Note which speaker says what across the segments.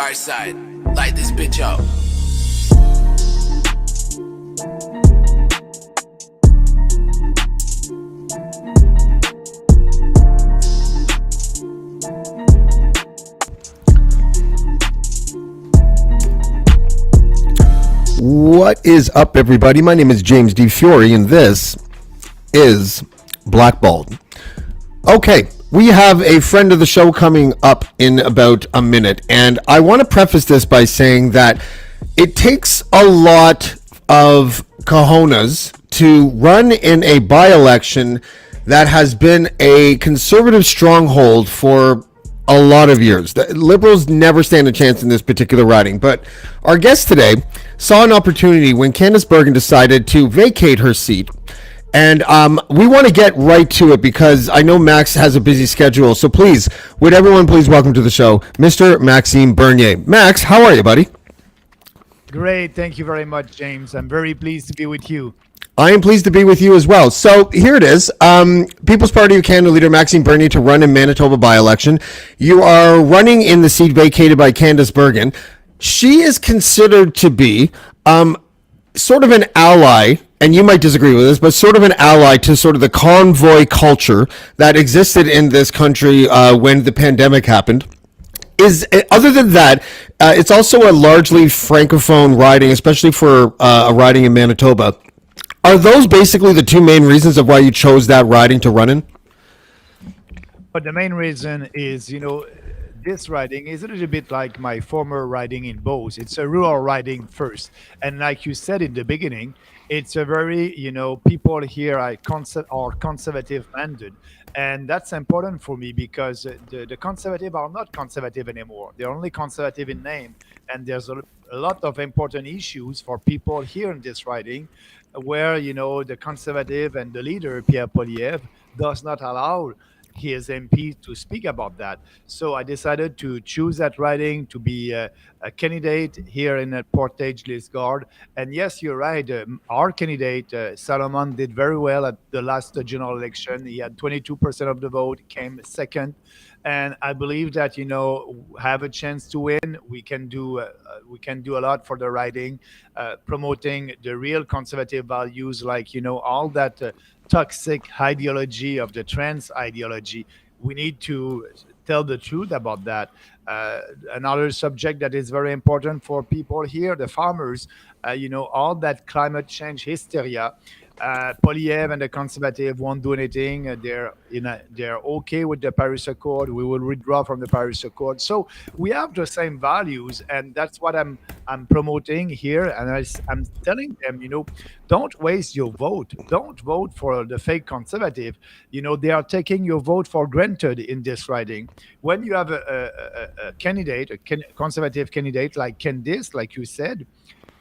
Speaker 1: Dark side, light this bitch up.
Speaker 2: What is up, everybody? My name is James D. Fiore, and this is Blackballed. Okay, we have a friend of the show coming up in about a minute, and I want to preface this by saying that it takes a lot of cojones to run in a by-election that has been a conservative stronghold for a lot of years. The Liberals never stand a chance in this particular riding, but our guest today saw an opportunity when Candice Bergen decided to vacate her seat. And we want to get right to it because I know Max has a busy schedule. So please, would everyone please welcome to the show, Mr. Maxime Bernier. Max, how are you, buddy?
Speaker 3: Great. Thank you very much, James. I'm very pleased to be with you.
Speaker 2: I am pleased to be with you as well. So here it is. People's Party of Canada leader Maxime Bernier to run in Manitoba by-election. You are running in the seat vacated by Candice Bergen. She is considered to be sort of an ally, and you might disagree with this, but sort of an ally to sort of the convoy culture that existed in this country when the pandemic happened. Other than that, it's also a largely francophone riding, especially for a riding in Manitoba. Are those basically the two main reasons of why you chose that riding to run in?
Speaker 3: But the main reason is, this riding is a little bit like my former riding in Beauce. It's a rural riding first. And like you said in the beginning, it's a very, people here are conservative minded. And that's important for me because the conservative are not conservative anymore. They're only conservative in name. And there's a lot of important issues for people here in this riding where, the conservative and the leader, Pierre Poilievre, does not allow his MP to speak about that. So I decided to choose that riding to be a candidate here in Portage-Lisgard. And yes, you're right. Our candidate, Salomon, did very well at the last general election. He had 22% of the vote, came second. And I believe that, have a chance to win. We can do a lot for the riding, promoting the real conservative values, like, all that toxic ideology of the trans ideology. We need to tell the truth about that. Another subject that is very important for people here, the farmers, all that climate change hysteria. Poilievre and the conservative won't do anything. They're okay with the Paris Accord. We will withdraw from the Paris Accord. So we have the same values, and that's what I'm promoting here. And I'm telling them, don't waste your vote. Don't vote for the fake conservative. They are taking your vote for granted in this riding. When you have a candidate, conservative candidate like Candice, like you said,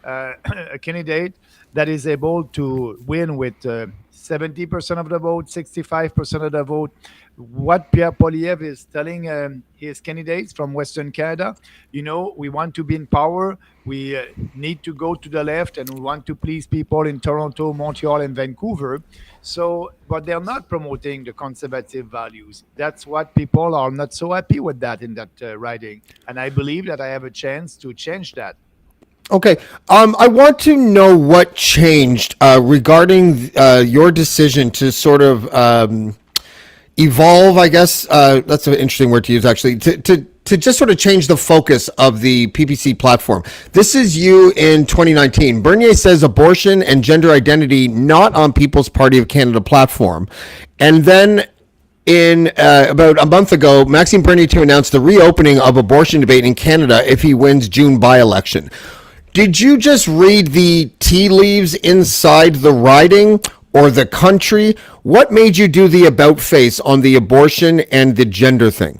Speaker 3: a candidate that is able to win with 70% of the vote, 65% of the vote. What Pierre Poilievre is telling his candidates from Western Canada, we want to be in power. We need to go to the left, and we want to please people in Toronto, Montreal, and Vancouver. So, but they're not promoting the conservative values. That's what people are not so happy with that in that riding. And I believe that I have a chance to change that.
Speaker 2: Okay. I want to know what changed regarding your decision to sort of evolve, I guess. That's an interesting word to use, actually, to just sort of change the focus of the PPC platform. This is you in 2019. Bernier says abortion and gender identity not on People's Party of Canada platform. And then in about a month ago, Maxime Bernier to announce the reopening of abortion debate in Canada if he wins June by-election. Did you just read the tea leaves inside the riding or the country? What made you do the about face on the abortion and the gender thing?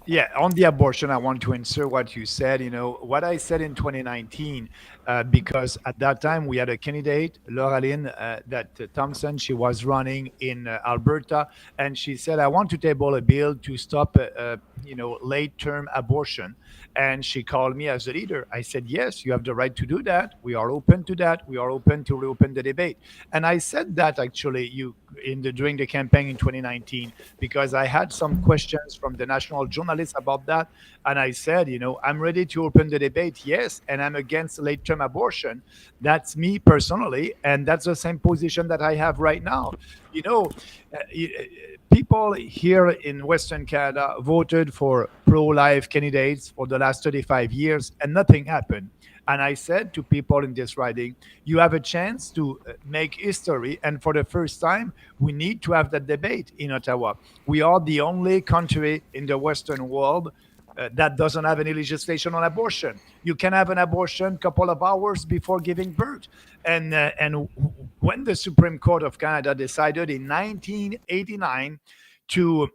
Speaker 3: Yeah, on the abortion, I want to answer what you said. What I said in 2019, because at that time we had a candidate, Lauraline that Thompson. She was running in Alberta, and she said, "I want to table a bill to stop, late-term abortion." And she called me as a leader. I said, "Yes, you have the right to do that. We are open to that. We are open to reopen the debate." And I said that actually during the campaign in 2019 because I had some questions from the national journalists about that, and I said, I'm ready to open the debate, yes, and I'm against late-term abortion. That's me personally, and that's the same position that I have right now. You know, people here in Western Canada voted for pro-life candidates for the last 35 years, and nothing happened. And I said to people in this riding, you have a chance to make history. And for the first time, we need to have that debate in Ottawa. We are the only country in the Western world that doesn't have any legislation on abortion. You can have an abortion a couple of hours before giving birth. And when the Supreme Court of Canada decided in 1989 to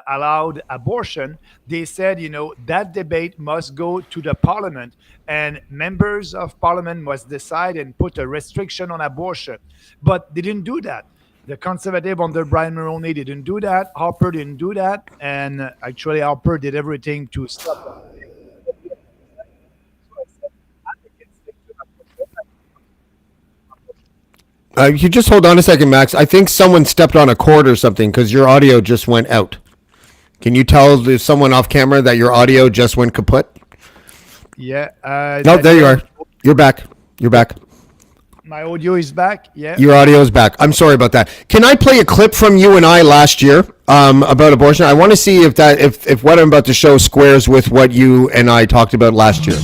Speaker 3: allow abortion, they said, that debate must go to the parliament and members of parliament must decide and put a restriction on abortion. But they didn't do that. The conservative under Brian Mulroney didn't do that. Harper didn't do that. And actually, Harper did everything to stop that.
Speaker 2: You just hold on a second, Max. I think someone stepped on a cord or something because your audio just went out. Can you tell someone off camera that your audio just went kaput?
Speaker 3: Yeah.
Speaker 2: No, there you are. You're back. You're back.
Speaker 3: My audio is back. Yeah.
Speaker 2: Your audio is back. I'm sorry about that. Can I play a clip from you and I last year about abortion? I want to see if what I'm about to show squares with what you and I talked about last year.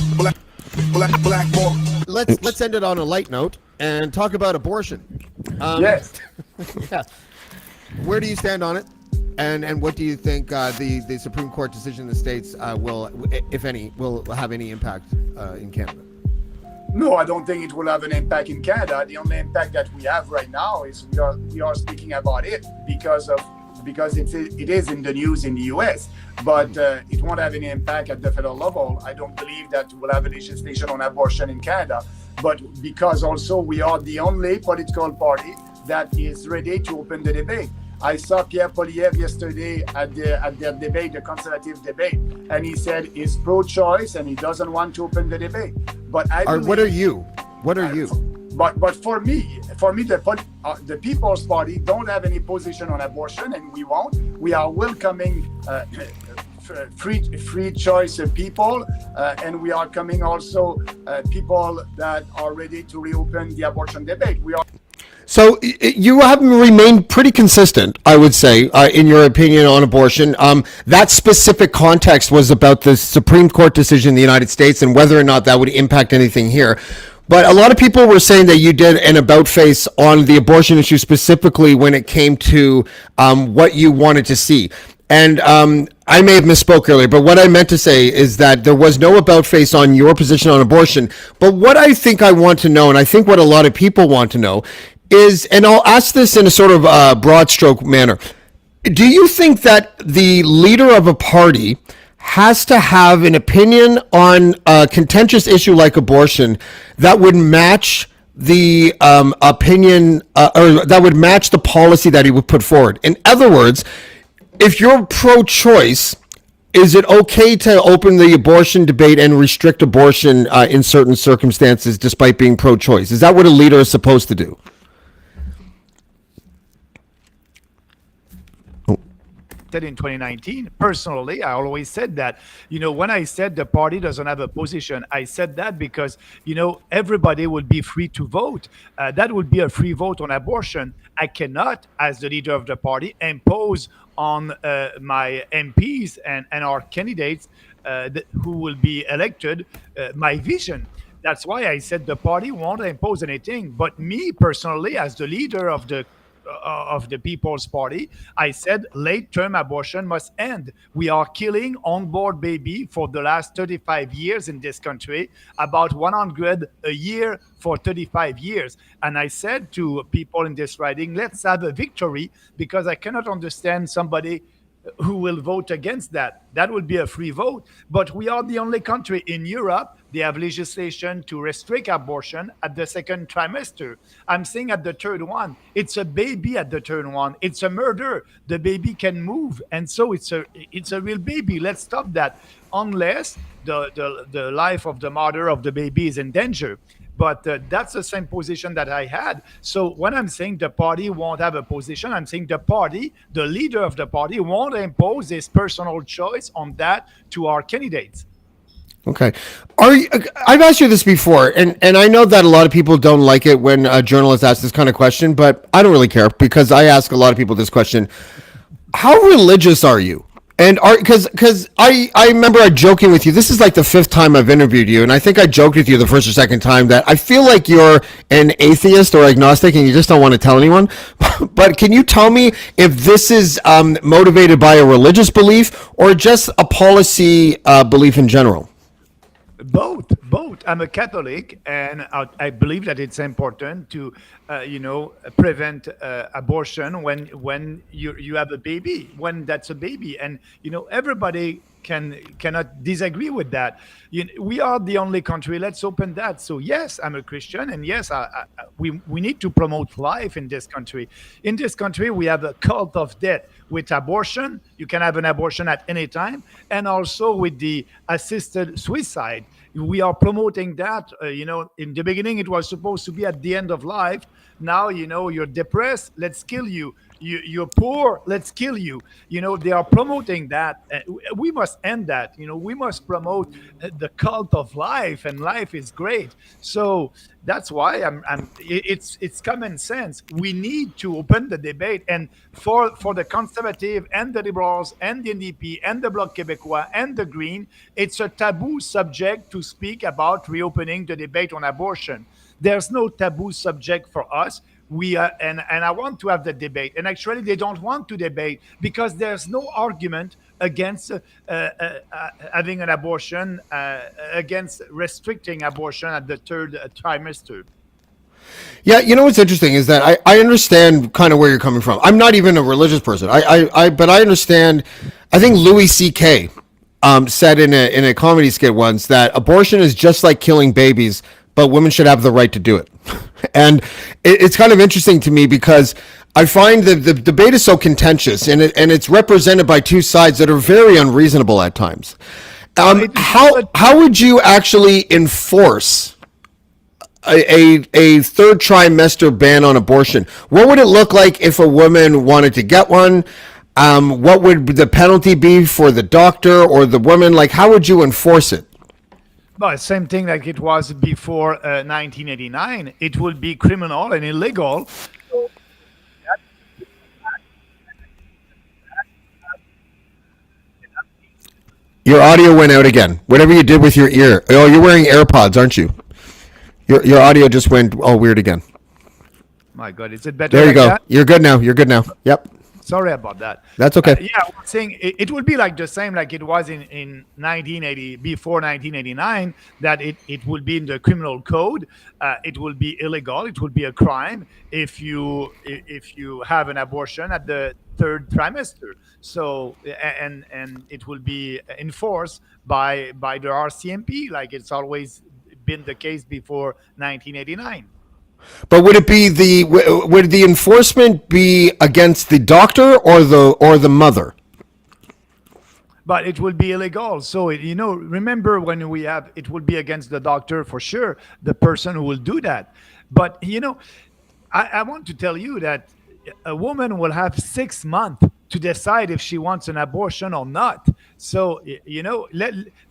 Speaker 2: Let's end it on a light note and talk about abortion.
Speaker 3: Yes.
Speaker 2: Yeah. Where do you stand on it? And what do you think the Supreme Court decision in the States will, if any, will have any impact in Canada?
Speaker 4: No, I don't think it will have an impact in Canada. The only impact that we have right now is we are speaking about it because it is in the news in the US, but it won't have any impact at the federal level. I don't believe that we'll have a legislation on abortion in Canada, but because also we are the only political party that is ready to open the debate. I saw Pierre Poilievre yesterday at their debate, the conservative debate, and he said he's pro-choice and he doesn't want to open the debate. But
Speaker 2: what are you? What are you?
Speaker 4: But for me, the People's Party don't have any position on abortion, and we won't. We are welcoming free choice people, and we are coming also people that are ready to reopen the abortion debate. We are.
Speaker 2: So you have remained pretty consistent, I would say, in your opinion on abortion. That specific context was about the Supreme Court decision in the United States and whether or not that would impact anything here. But a lot of people were saying that you did an about-face on the abortion issue specifically when it came to what you wanted to see. And I may have misspoke earlier, but what I meant to say is that there was no about-face on your position on abortion. But what I think I want to know, and I think what a lot of people want to know, is, and I'll ask this in a sort of broad stroke manner, do you think that the leader of a party has to have an opinion on a contentious issue like abortion that would match the opinion or that would match the policy that he would put forward? In other words, if you're pro-choice, is it okay to open the abortion debate and restrict abortion in certain circumstances despite being pro-choice? Is that what a leader is supposed to do?
Speaker 3: Said in 2019, personally, I always said that, when I said the party doesn't have a position, I said that because, everybody would be free to vote. That would be a free vote on abortion. I cannot, as the leader of the party, impose on my MPs and our candidates who will be elected my vision. That's why I said the party won't impose anything. But me personally, as the leader of the People's Party, I said late-term abortion must end. We are killing unborn baby for the last 35 years in this country, about 100 a year for 35 years. And I said to people in this riding, let's have a victory, because I cannot understand somebody who will vote against that. That will be a free vote. But we are the only country in Europe. They have legislation to restrict abortion at the second trimester. I'm saying at the third one, it's a baby at the third one. It's a murder. The baby can move, and so it's a real baby. Let's stop that, unless the life of the mother of the baby is in danger. But that's the same position that I had. So when I'm saying the party won't have a position, I'm saying the party, the leader of the party, won't impose his personal choice on that to our candidates.
Speaker 2: Okay. I've asked you this before, and I know that a lot of people don't like it when a journalist asks this kind of question, but I don't really care because I ask a lot of people this question. How religious are you? And because I remember I joking with you. This is like the fifth time I've interviewed you, and I think I joked with you the first or second time that I feel like you're an atheist or agnostic, and you just don't want to tell anyone. But can you tell me if this is motivated by a religious belief or just a policy belief in general?
Speaker 3: Both. I'm a Catholic, and I believe that it's important to, prevent abortion when you have a baby, when that's a baby, and everybody cannot disagree with that. We are the only country. Let's open that. So yes, I'm a Christian, and yes, we need to promote life in this country. In this country, we have a cult of death with abortion. You can have an abortion at any time, and also with the assisted suicide. We are promoting that. In the beginning, it was supposed to be at the end of life. Now, you're depressed. Let's kill you. You're poor. Let's kill you. They are promoting that. We must end that. We must promote the cult of life, and life is great. So that's why it's common sense. We need to open the debate, and for the conservative and the liberals and the NDP and the Bloc Québécois and the Green, it's a taboo subject to speak about reopening the debate on abortion. There's no taboo subject for us. We are, and I want to have the debate. And actually, they don't want to debate because there's no argument against having an abortion, against restricting abortion at the third trimester.
Speaker 2: Yeah, what's interesting is that I understand kind of where you're coming from. I'm not even a religious person. But I understand. I think Louis C.K. Said in a comedy skit once that abortion is just like killing babies, but women should have the right to do it. And it's kind of interesting to me because I find that the debate is so contentious, and it's represented by two sides that are very unreasonable at times. How would you actually enforce a third trimester ban on abortion? What would it look like if a woman wanted to get one? What would the penalty be for the doctor or the woman? Like, how would you enforce it?
Speaker 3: Well, same thing like it was before 1989. It will be criminal and illegal.
Speaker 2: Your audio went out again. Whatever you did with your ear. Oh, you're wearing AirPods, aren't you? Your audio just went all weird again.
Speaker 3: My God, is it better?
Speaker 2: There you
Speaker 3: like
Speaker 2: go.
Speaker 3: that?
Speaker 2: You're good now. You're good now. Yep.
Speaker 3: Sorry about that.
Speaker 2: That's okay.
Speaker 3: Yeah, I was saying it will be like the same like it was in 1980, before 1989, that it will be in the criminal code. It will be illegal. It will be a crime if you have an abortion at the third trimester. So and it will be enforced by the RCMP, like it's always been the case before 1989.
Speaker 2: But would the enforcement be against the doctor or the mother?
Speaker 3: But it will be illegal. So remember when it will be against the doctor for sure, the person who will do that. But I want to tell you that a woman will have 6 months to decide if she wants an abortion or not. So,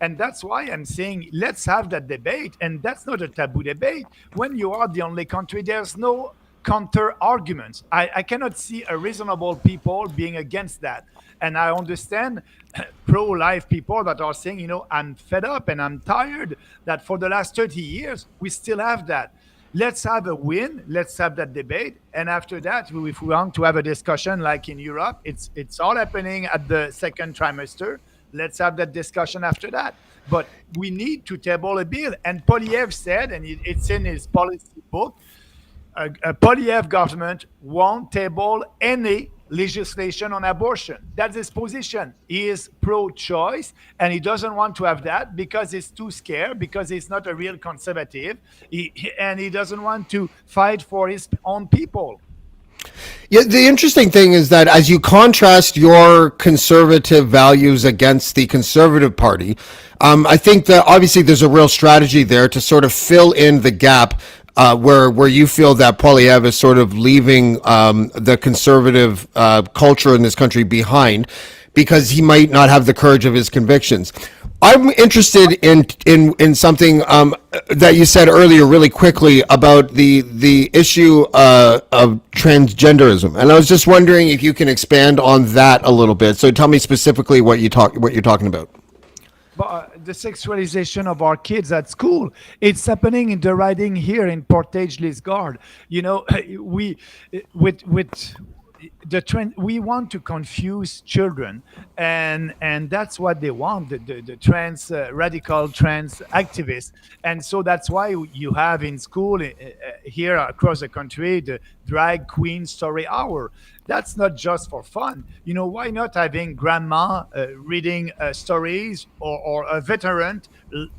Speaker 3: and that's why I'm saying let's have that debate. And that's not a taboo debate. When you are the only country, there's no counter arguments. I cannot see a reasonable people being against that. And I understand pro-life people that are saying, I'm fed up and I'm tired that for the last 30 years, we still have that. Let's have a win. Let's have that debate, and after that, if we want to have a discussion like in Europe, it's all happening at the second trimester. Let's have that discussion after that. But we need to table a bill. And Polyev said, and it's in his policy book, a Polyev government won't table any legislation on abortion. That's his position. He is pro-choice, and he doesn't want to have that because he's too scared, because he's not a real conservative, and he doesn't want to fight for his own people.
Speaker 2: Yeah, the interesting thing is that as you contrast your conservative values against the Conservative Party, I think that obviously there's a real strategy there to sort of fill in the gap where you feel that Poilievre is sort of leaving the conservative culture in this country behind because he might not have the courage of his convictions. I'm interested in something that you said earlier, really quickly, about the issue of transgenderism, and I was just wondering if you can expand on that a little bit. So tell me specifically what you're talking about.
Speaker 3: But the sexualization of our kids at school, it's happening in the riding here in Portage-Lisgard. We with the trend, we want to confuse children, and that's what they want, the trans radical trans activists. And so that's why you have in school here across the country the drag queen story hour. That's not just for fun. Why not having grandma reading stories, or a veteran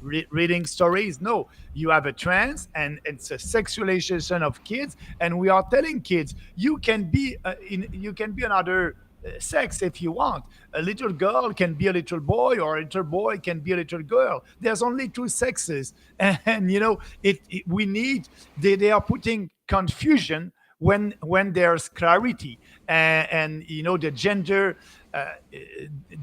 Speaker 3: reading stories? No, you have a trans, and it's a sexualization of kids, and we are telling kids you can be you can be another sex if you want. A little girl can be a little boy, or a little boy can be a little girl. There's only two sexes, and we need. They are putting confusion when there's clarity, and the gender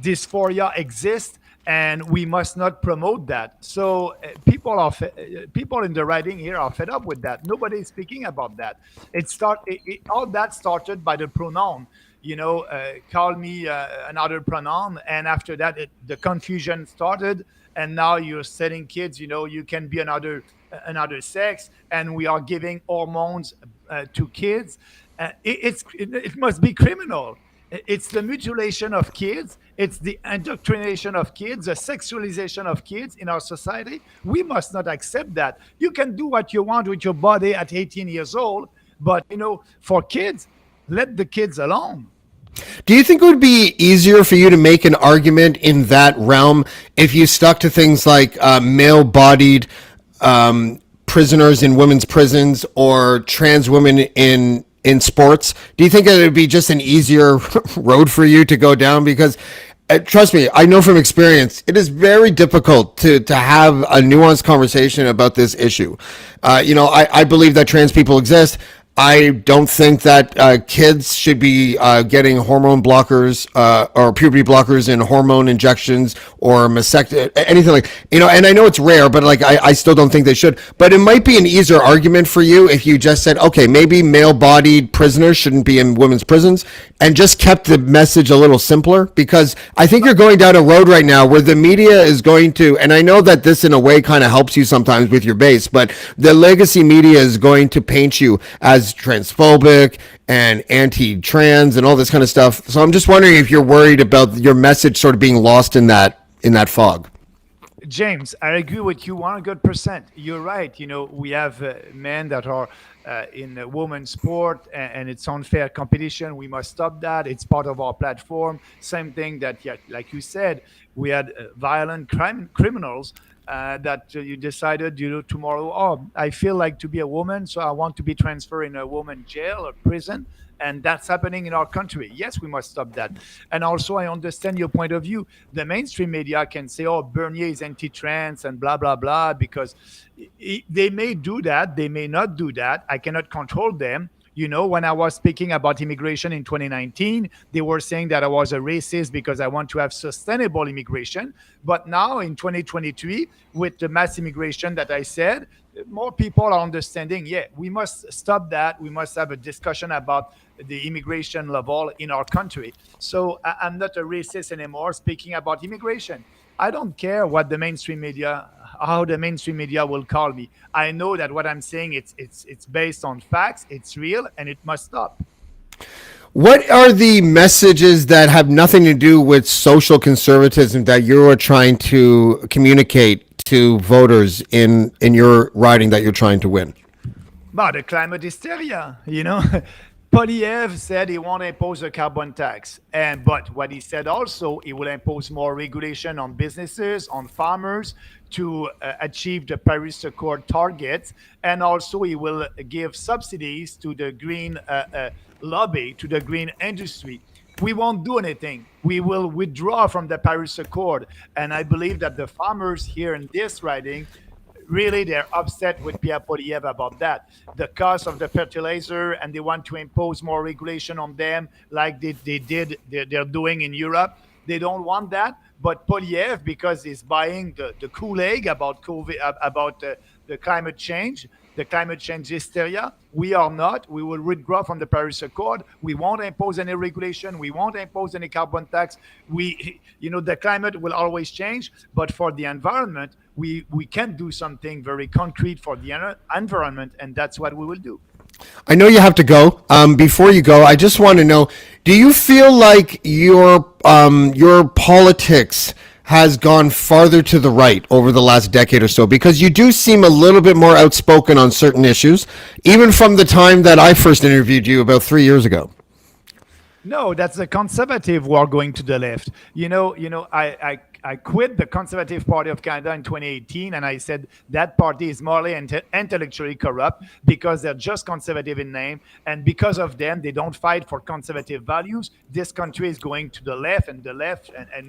Speaker 3: dysphoria exists, and we must not promote that. So people in the riding here are fed up with that. Nobody is speaking about that. All that started by the pronoun. Call me another pronoun, and after that the confusion started, and now you're telling kids, you can be another sex, and we are giving hormones to kids. It must be criminal. It's the mutilation of kids. It's the indoctrination of kids, the sexualization of kids in our society. We must not accept that. You can do what you want with your body at 18 years old, but for kids, let the kids alone.
Speaker 2: Do you think it would be easier for you to make an argument in that realm if you stuck to things like male-bodied prisoners in women's prisons, or trans women in sports? Do you think it would be just an easier road for you to go down? Because trust me, I know from experience, it is very difficult to have a nuanced conversation about this issue. I believe that trans people exist. I don't think that kids should be getting hormone blockers or puberty blockers and hormone injections or anything like, and I know it's rare, but I still don't think they should. But it might be an easier argument for you if you just said, okay, maybe male-bodied prisoners shouldn't be in women's prisons, and just kept the message a little simpler. Because I think you're going down a road right now where the media is going to, and I know that this in a way kind of helps you sometimes with your base, but the legacy media is going to paint you as transphobic and anti-trans and all this kind of stuff. So I'm just wondering if you're worried about your message sort of being lost in that fog.
Speaker 3: James, I agree with you 100%. You're right. We have men that are in women's sport, and it's unfair competition. We must stop that. It's part of our platform. Same thing that, yeah, like you said, we had violent criminals that you decided, tomorrow, oh, I feel like to be a woman, so I want to be transferred in a woman jail or prison. And that's happening in our country. Yes, we must stop that. And also, I understand your point of view. The mainstream media can say, oh, Bernier is anti-trans and blah, blah, blah, because they may do that. They may not do that. I cannot control them. When I was speaking about immigration in 2019, they were saying that I was a racist because I want to have sustainable immigration. But now in 2023, with the mass immigration that I said, more people are understanding, yeah, we must stop that. We must have a discussion about the immigration level in our country. So I'm not a racist anymore speaking about immigration. I don't care what the mainstream media, how the mainstream media will call me. I know that what I'm saying, it's based on facts, it's real, and it must stop.
Speaker 2: What are the messages that have nothing to do with social conservatism that you are trying to communicate to voters in your riding that you're trying to win?
Speaker 3: But the climate hysteria, Polyev said he won't impose a carbon tax, but what he said also, he will impose more regulation on businesses, on farmers to achieve the Paris Accord targets, and also he will give subsidies to the green lobby, to the green industry. We won't do anything. We will withdraw from the Paris Accord, and I believe that the farmers here in this riding really they're upset with Pierre Poilievre about that. The cost of the fertilizer, and they want to impose more regulation on them, like they're doing in Europe. They don't want that. But Poilievre, because he's buying the Kool-Aid about COVID, about the climate change, hysteria, we are not. We will withdraw from the Paris Accord. We won't impose any regulation. We won't impose any carbon tax. The climate will always change, but for the environment, we can do something very concrete for the environment, and that's what we will do.
Speaker 2: I know you have to go. Before you go, I just want to know: do you feel like your politics has gone farther to the right over the last decade or so? Because you do seem a little bit more outspoken on certain issues, even from the time that I first interviewed you about 3 years ago.
Speaker 3: No, that's the conservative who are going to the left. I quit the Conservative Party of Canada in 2018, and I said that party is morally and intellectually corrupt because they're just conservative in name, and because of them, they don't fight for conservative values. This country is going to the left and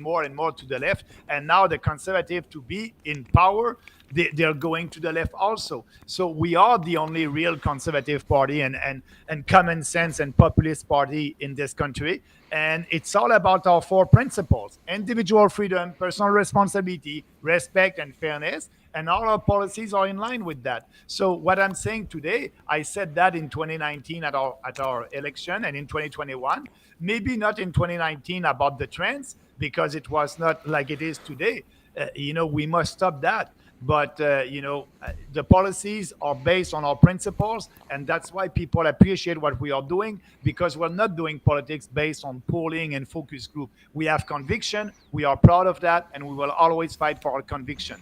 Speaker 3: more and more to the left, and now the conservative to be in power, they're going to the left also. So we are the only real conservative party and common sense and populist party in this country. And it's all about our four principles: individual freedom, personal responsibility, respect, and fairness. And all our policies are in line with that. So what I'm saying today, I said that in 2019 at our election, and in 2021, maybe not in 2019 about the trends, because it was not like it is today. We must stop that. But the policies are based on our principles, and that's why people appreciate what we are doing, because we're not doing politics based on polling and focus group. We have conviction, we are proud of that, and we will always fight for our conviction.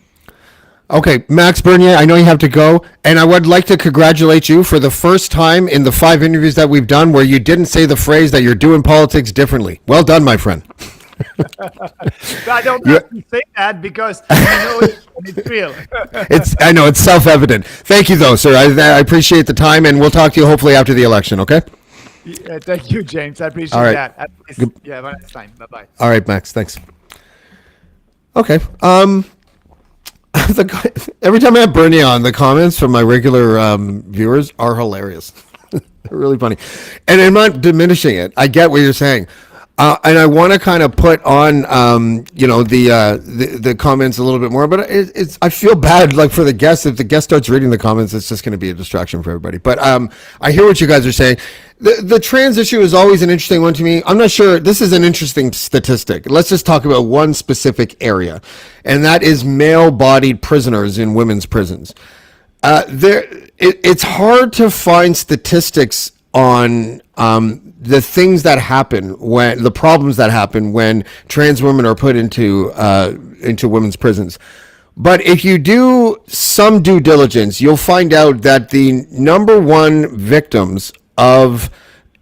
Speaker 2: Okay, Max Bernier, I know you have to go, and I would like to congratulate you for the first time in the 5 interviews that we've done where you didn't say the phrase that you're doing politics differently. Well done, my friend.
Speaker 3: I don't have to say that because it's real.
Speaker 2: I know it's self-evident. Thank you, though, sir. I appreciate the time, and we'll talk to you hopefully after the election. Okay.
Speaker 3: Yeah, thank you, James. I appreciate that. Have a nice time. Bye-bye.
Speaker 2: All right, Max. Thanks. Okay. Every time I have Bernie on, the comments from my regular viewers are hilarious. They're really funny, and I'm not diminishing it. I get what you're saying. And I want to kind of put on, the comments a little bit more, but I feel bad, like, for the guest. If the guest starts reading the comments, it's just going to be a distraction for everybody. But I hear what you guys are saying. The trans issue is always an interesting one to me. I'm not sure. This is an interesting statistic. Let's just talk about one specific area, and that is male-bodied prisoners in women's prisons. It's hard to find statistics on the things that happen when the problems that happen when trans women are put into women's prisons. But if you do some due diligence, you'll find out that the number one victims of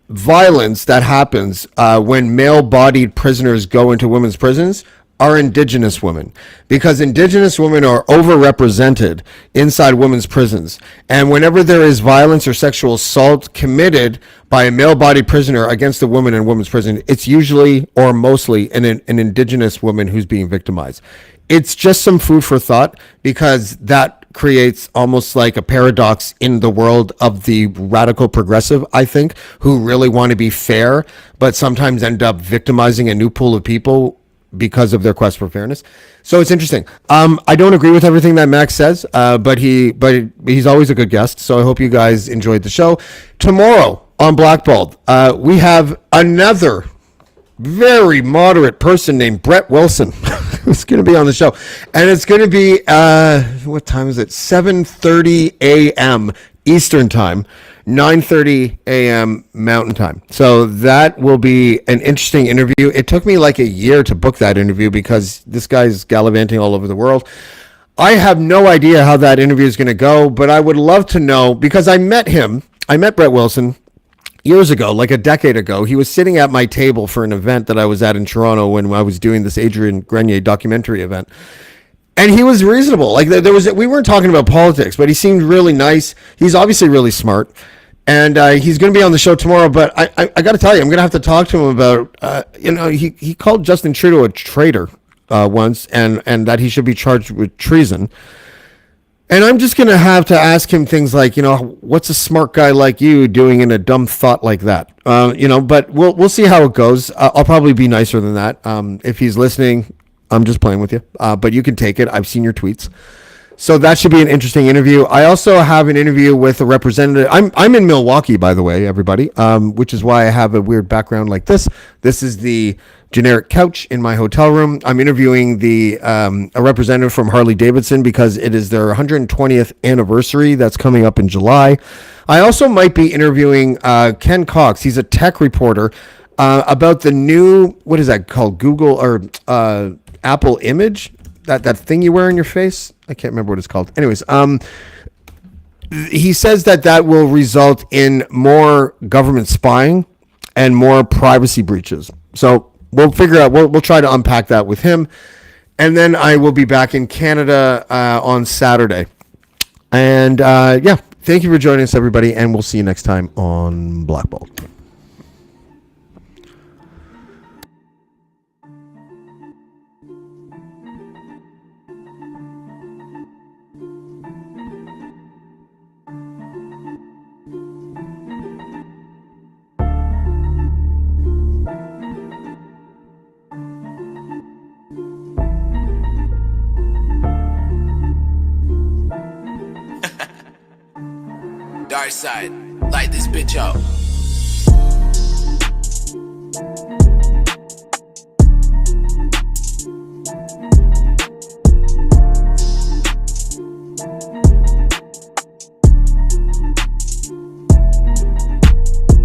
Speaker 2: violence that happens when male-bodied prisoners go into women's prisons are Indigenous women, because Indigenous women are overrepresented inside women's prisons. And whenever there is violence or sexual assault committed by a male-bodied prisoner against a woman in a women's prison, it's usually or mostly an Indigenous woman who's being victimized. It's just some food for thought, because that creates almost like a paradox in the world of the radical progressive, I think, who really want to be fair, but sometimes end up victimizing a new pool of people because of their quest for fairness. So it's interesting. I don't agree with everything that Max says, but he's always a good guest. So I hope you guys enjoyed the show. Tomorrow on Blackballed, we have another very moderate person named Brett Wilson who's going to be on the show. And it's going to be, what time is it? 7:30 a.m. Eastern time, 9:30 a.m. Mountain time. So that will be an interesting interview. It took me like a year to book that interview because this guy's gallivanting all over the world. I have no idea how that interview is going to go, but I would love to know, because I met Brett Wilson years ago, like a decade ago, he was sitting at my table for an event that I was at in Toronto when I was doing this Adrian Grenier documentary event. And he was reasonable. Like we weren't talking about politics, but he seemed really nice. He's obviously really smart. And he's going to be on the show tomorrow, but I got to tell you, I'm going to have to talk to him about, he called Justin Trudeau a traitor once and that he should be charged with treason. And I'm just going to have to ask him things like, what's a smart guy like you doing in a dumb thought like that? But we'll see how it goes. I'll probably be nicer than that. If he's listening, I'm just playing with you, but you can take it. I've seen your tweets. So that should be an interesting interview. I also have an interview with a representative. I'm in Milwaukee, by the way, everybody, which is why I have a weird background like this. This is the generic couch in my hotel room. I'm interviewing a representative from Harley Davidson because it is their 120th anniversary that's coming up in July. I also might be interviewing Ken Cox. He's a tech reporter about the new, what is that called, Google or Apple Image, that thing you wear on your face. I can't remember what it's called. Anyways, he says that will result in more government spying and more privacy breaches. So we'll figure out, we'll try to unpack that with him. And then I will be back in Canada on Saturday. And thank you for joining us, everybody. And we'll see you next time on Blackballed.
Speaker 1: Dark side, light this bitch up.